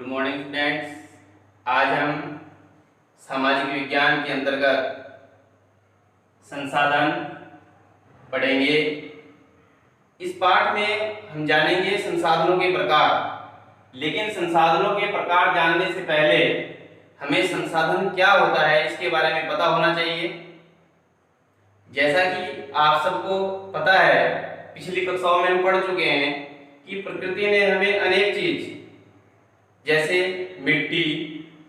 Morning students. आज हम सामाजिक विज्ञान के अंतर्गत संसाधन पढ़ेंगे। इस पाठ में हम जानेंगे संसाधनों के प्रकार। लेकिन संसाधनों के प्रकार जानने से पहले हमें संसाधन क्या होता है इसके बारे में पता होना चाहिए। जैसा कि आप सबको पता है, पिछली कक्षाओं में हम पढ़ चुके हैं कि प्रकृति ने हमें अनेक चीज जैसे मिट्टी,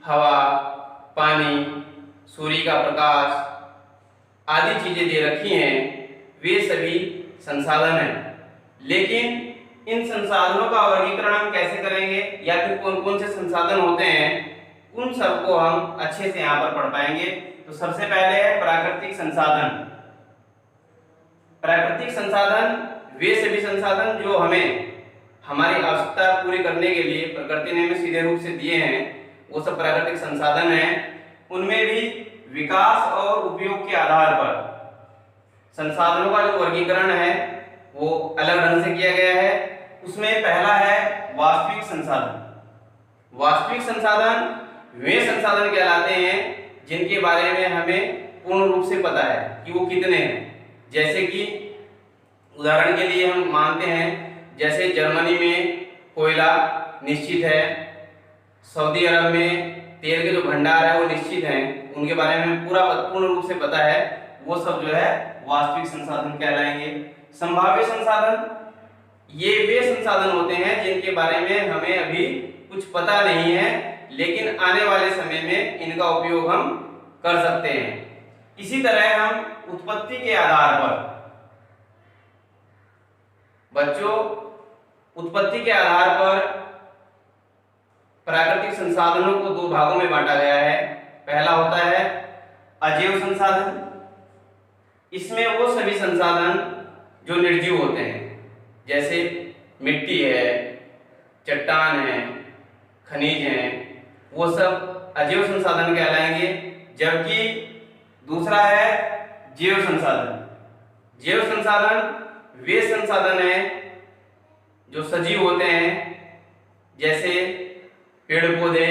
हवा, पानी, सूर्य का प्रकाश आदि चीजें दे रखी हैं। वे सभी संसाधन हैं। लेकिन इन संसाधनों का वर्गीकरण हम कैसे करेंगे या फिर कौन कौन से संसाधन होते हैं, उन सबको हम अच्छे से यहाँ पर पढ़ पाएंगे। तो सबसे पहले है प्राकृतिक संसाधन। प्राकृतिक संसाधन वे सभी संसाधन जो हमें हमारी आवश्यकता पूरी करने के लिए प्रकृति ने हमें सीधे रूप से दिए हैं, वो सब प्राकृतिक संसाधन हैं। उनमें भी विकास और उपयोग के आधार पर संसाधनों का जो वर्गीकरण है वो अलग ढंग से किया गया है। उसमें पहला है वास्तविक संसाधन। वास्तविक संसाधन वे संसाधन कहलाते हैं जिनके बारे में हमें पूर्ण रूप से पता है कि वो कितने हैं। जैसे कि उदाहरण के लिए हम मानते हैं, जैसे जर्मनी में कोयला निश्चित है, सऊदी अरब में तेल के जो भंडार है वो निश्चित हैं, उनके बारे में पूर्ण रूप से पता है। वो सब जो है वास्तविक संसाधन कहलाएंगे। संभाव्य संसाधन ये वे संसाधन होते हैं जिनके बारे में हमें अभी कुछ पता नहीं है, लेकिन आने वाले समय में इनका उपयोग हम कर सकते हैं। इसी तरह हम उत्पत्ति के आधार पर बच्चों उत्पत्ति के आधार पर प्राकृतिक संसाधनों को दो भागों में बांटा गया है। पहला होता है अजैव संसाधन। इसमें वो सभी संसाधन जो निर्जीव होते हैं, जैसे मिट्टी है, चट्टान है, खनिज है, वो सब अजैव संसाधन कहलाएंगे। जबकि दूसरा है जैव संसाधन। जैव संसाधन वे संसाधन हैं जो सजीव होते हैं, जैसे पेड़ पौधे,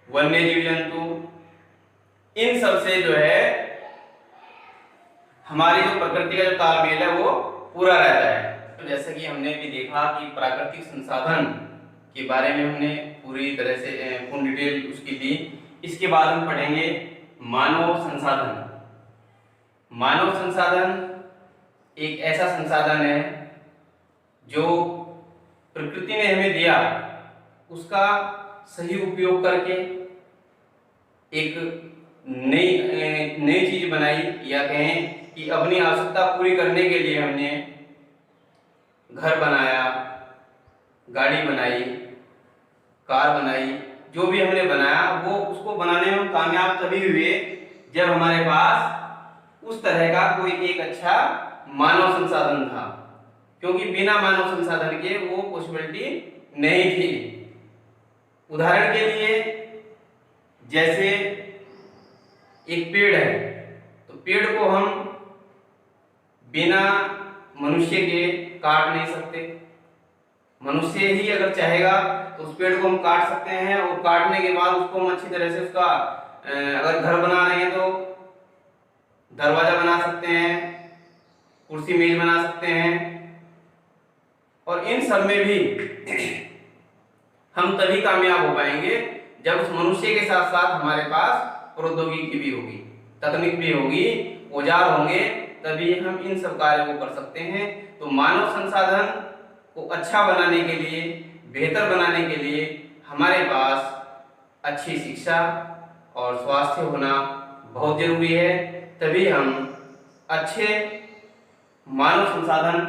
वन्य जीव जंतु। इन सब से जो है हमारी जो प्रकृति का जो तालमेल है वो पूरा रहता है। तो जैसे कि हमने भी देखा कि प्राकृतिक संसाधन के बारे में हमने पूरी तरह से पूर्ण डिटेल उसकी दी। इसके बाद हम पढ़ेंगे मानव संसाधन। मानव संसाधन एक ऐसा संसाधन है जो प्रकृति ने हमें दिया, उसका सही उपयोग करके एक नई चीज बनाई, या कहें कि अपनी आवश्यकता पूरी करने के लिए हमने घर बनाया, गाड़ी बनाई, कार बनाई। जो भी हमने बनाया वो उसको बनाने में हम कामयाब तभी हुए जब हमारे पास उस तरह का कोई एक अच्छा मानव संसाधन था, क्योंकि बिना मानव संसाधन के वो पॉसिबिलिटी नहीं थी। उदाहरण के लिए जैसे एक पेड़ है, तो पेड़ को हम बिना मनुष्य के काट नहीं सकते। मनुष्य ही अगर चाहेगा तो उस पेड़ को हम काट सकते हैं, और काटने के बाद उसको हम अच्छी तरह से उसका अगर घर बना रहे हैं तो दरवाजा बना सकते हैं, कुर्सी मेज बना सकते हैं। और इन सब में भी हम तभी कामयाब हो पाएंगे जब उस मनुष्य के साथ साथ हमारे पास प्रौद्योगिकी भी होगी, तकनीक भी होगी, औजार होंगे, तभी हम इन सब कार्यों को कर सकते हैं। तो मानव संसाधन को अच्छा बनाने के लिए, बेहतर बनाने के लिए हमारे पास अच्छी शिक्षा और स्वास्थ्य होना बहुत जरूरी है। तभी हम अच्छे मानव संसाधन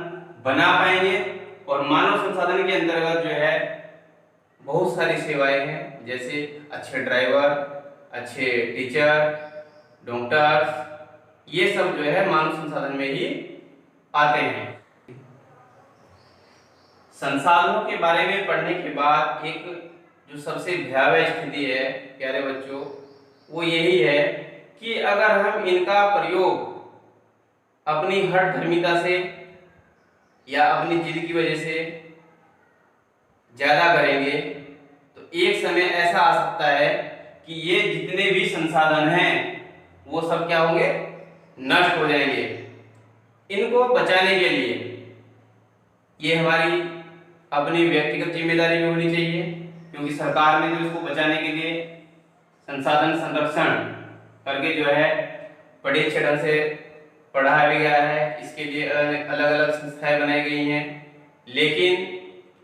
बना पाएंगे। और मानव संसाधन के अंतर्गत जो है बहुत सारी सेवाएं हैं, जैसे अच्छे ड्राइवर, अच्छे टीचर, डॉक्टर्स, ये सब जो है मानव संसाधन में ही आते हैं। संसाधनों के बारे में पढ़ने के बाद एक जो सबसे भयावह स्थिति है प्यारे बच्चों, वो यही है कि अगर हम इनका प्रयोग अपनी हठधर्मिता से या अपनी जिद की वजह से ज्यादा करेंगे तो एक समय ऐसा आ सकता है कि ये जितने भी संसाधन हैं वो सब क्या होंगे, नष्ट हो जाएंगे। इनको बचाने के लिए ये हमारी अपनी व्यक्तिगत जिम्मेदारी भी होनी चाहिए, क्योंकि सरकार ने जो इसको बचाने के लिए संसाधन संरक्षण करके जो है बड़े अच्छे ढंग से पढ़ाया भी गया है, इसके लिए अलग अलग संस्थाएं बनाई गई हैं। लेकिन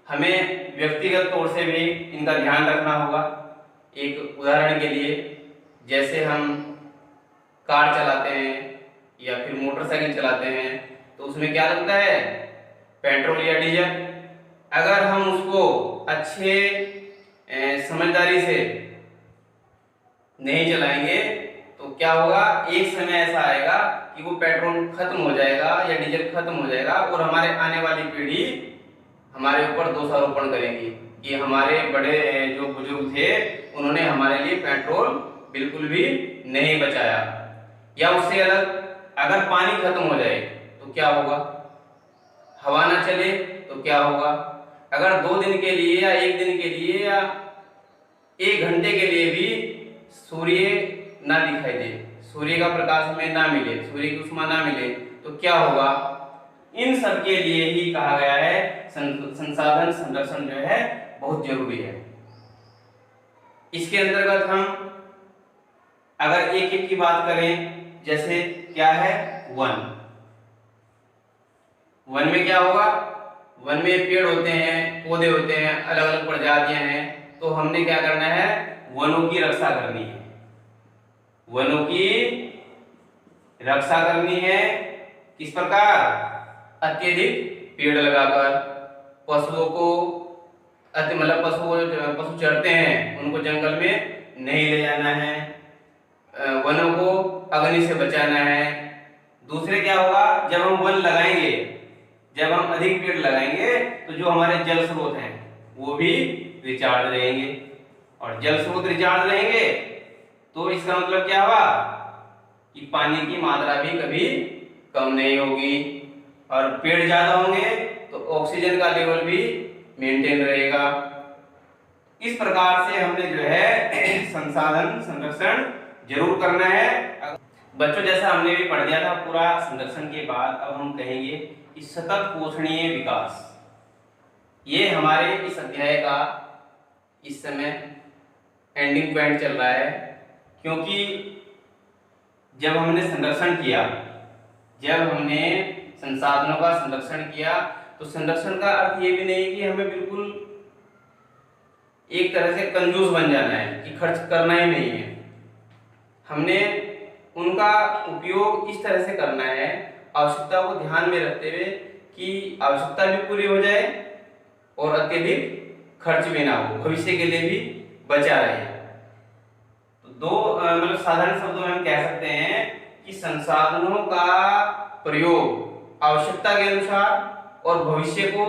हमें व्यक्तिगत तौर से भी इनका ध्यान रखना होगा। एक उदाहरण के लिए, जैसे हम कार चलाते हैं या फिर मोटरसाइकिल चलाते हैं तो उसमें क्या लगता है, पेट्रोल या डीजल। अगर हम उसको अच्छे समझदारी से नहीं चलाएंगे तो क्या होगा, एक समय ऐसा आएगा कि वो पेट्रोल खत्म हो जाएगा या डीजल खत्म हो जाएगा और हमारे आने वाली पीढ़ी हमारे ऊपर दोषारोपण करेंगी कि हमारे बड़े जो बुजुर्ग थे उन्होंने हमारे लिए पेट्रोल बिल्कुल भी नहीं बचाया। या उससे अलग, अगर पानी खत्म हो जाए तो क्या होगा, हवा ना चले तो क्या होगा, अगर 2 दिन के लिए या 1 दिन के लिए या 1 घंटे के लिए भी सूर्य ना दिखाई दे, सूर्य का प्रकाश हमें ना मिले, सूर्य की उष्मा ना मिले तो क्या होगा। इन सब के लिए ही कहा गया है संसाधन संरक्षण जो है बहुत जरूरी है। इसके अंतर्गत हम अगर एक एक की बात करें, जैसे क्या है वन। वन में क्या होगा, वन में पेड़ होते हैं, पौधे होते हैं, अलग अलग प्रजातियां हैं, तो हमने क्या करना है, वनों की रक्षा करनी है। वनों की रक्षा करनी है किस प्रकार, अत्यधिक पेड़ लगाकर, पशुओं को मतलब पशु चरते हैं उनको जंगल में नहीं ले जाना है, वनों को अग्नि से बचाना है। दूसरे क्या होगा, जब हम वन लगाएंगे, जब हम अधिक पेड़ लगाएंगे तो जो हमारे जल स्रोत हैं वो भी रिचार्ज रहेंगे, और जल स्रोत रिचार्ज रहेंगे तो इसका मतलब क्या हुआ कि पानी की मात्रा भी कभी कम नहीं होगी, और पेड़ ज्यादा होंगे तो ऑक्सीजन का लेवल भी मेंटेन रहेगा। इस प्रकार से हमने जो है संसाधन संरक्षण जरूर करना है। बच्चों, जैसा हमने भी पढ़ दिया था पूरा संरक्षण के बाद, अब हम कहेंगे कि सतत पोषणीय विकास। ये हमारे इस अध्याय का इस समय एंडिंग पॉइंट चल रहा है, क्योंकि जब हमने संरक्षण किया, जब हमने संसाधनों का संरक्षण किया, तो संरक्षण का अर्थ ये भी नहीं कि हमें बिल्कुल एक तरह से कंजूस बन जाना है कि खर्च करना ही नहीं है। हमने उनका उपयोग इस तरह से करना है, आवश्यकता को ध्यान में रखते हुए कि आवश्यकता भी पूरी हो जाए और अत्यधिक खर्च भी ना हो, भविष्य के लिए भी बचा रहे। तो दो मतलब साधारण शब्दों में हम कह सकते हैं कि संसाधनों का प्रयोग आवश्यकता के अनुसार और भविष्य को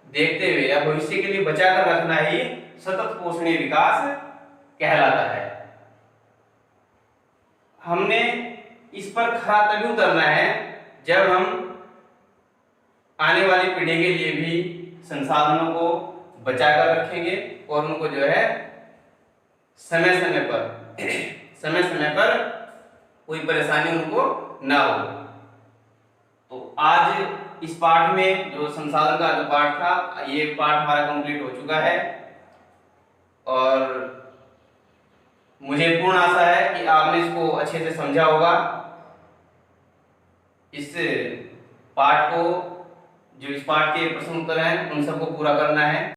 देखते हुए या भविष्य के लिए बचा कर रखना ही सतत पोषणीय विकास कहलाता है। हमने इस पर खरा तभी उतरना है जब हम आने वाली पीढ़ी के लिए भी संसाधनों को बचा कर रखेंगे और उनको जो है समय समय पर कोई परेशानी उनको ना हो। तो आज इस पाठ में जो संसाधन का जो पाठ था, ये पाठ हमारा कंप्लीट हो चुका है, और मुझे पूर्ण आशा है कि आपने इसको अच्छे से समझा होगा। इस पाठ को, जो इस पाठ के प्रश्न उत्तर हैं उन सबको पूरा करना है।